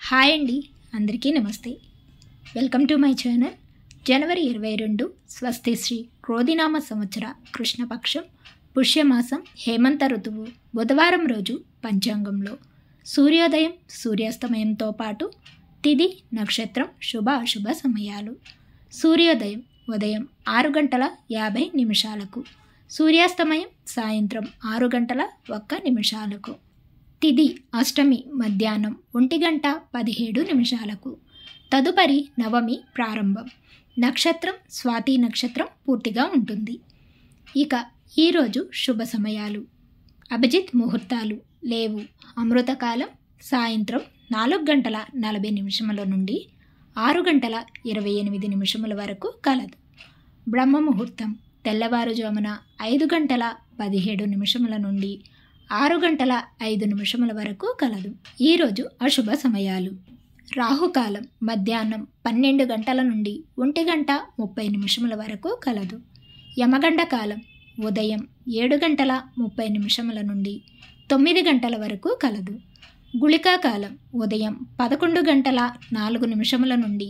Hi అండి, అందరికీ నమస్తే. Welcome to my channel. జనవరి 22 స్వస్తి శ్రీ క్రోధినామ సంవత్సర కృష్ణపక్షం పుష్యమాసం హేమంత ఋతువు బుధవారం రోజు పంచాంగంలో సూర్యోదయం సూర్యాస్తమయంతో పాటు తిథి నక్షత్రం శుభ అశుభ సమయాలు. సూర్యోదయం ఉదయం 6:50 సూర్యాస్తమయం సాయంత్రం 6:01. తిథి అష్టమి మధ్యాహ్నం 1:17. తదుపరి నవమి ప్రారంభం. నక్షత్రం స్వాతి నక్షత్రం పూర్తిగా ఉంటుంది. ఇక ఈరోజు శుభ సమయాలు. అభిజిత్ ముహూర్తాలు లేవు. అమృతకాలం సాయంత్రం 4:40 నుండి 6:28 వరకు కలదు. బ్రహ్మ ముహూర్తం తెల్లవారుజామున 5:17 నుండి 6:05 వరకు కలదు. ఈరోజు అశుభ సమయాలు. రాహుకాలం మధ్యాహ్నం 12 గంటల నుండి 1:30 వరకు కలదు. యమగండ కాలం ఉదయం 7:30 నుండి 9 గంటల వరకు కలదు. గుళికా కాలం ఉదయం 11:04 నుండి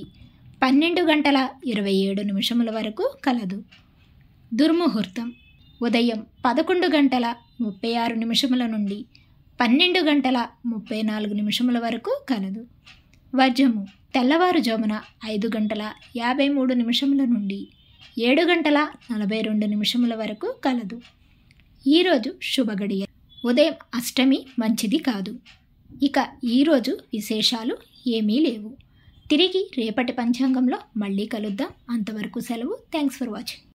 12:27 వరకు కలదు. దుర్ముహూర్తం ఉదయం 11:36 నుండి 12:34 వరకు కలదు. వర్జము తెల్లవారుజామున 5:53 నుండి 7:42 వరకు కలదు. ఈరోజు శుభగడియ. ఉదయం అష్టమి మంచిది కాదు. ఇక ఈరోజు విశేషాలు ఏమీ లేవు. తిరిగి రేపటి పంచాంగంలో మళ్ళీ కలుద్దాం. అంతవరకు సెలవు. Thanks for watching.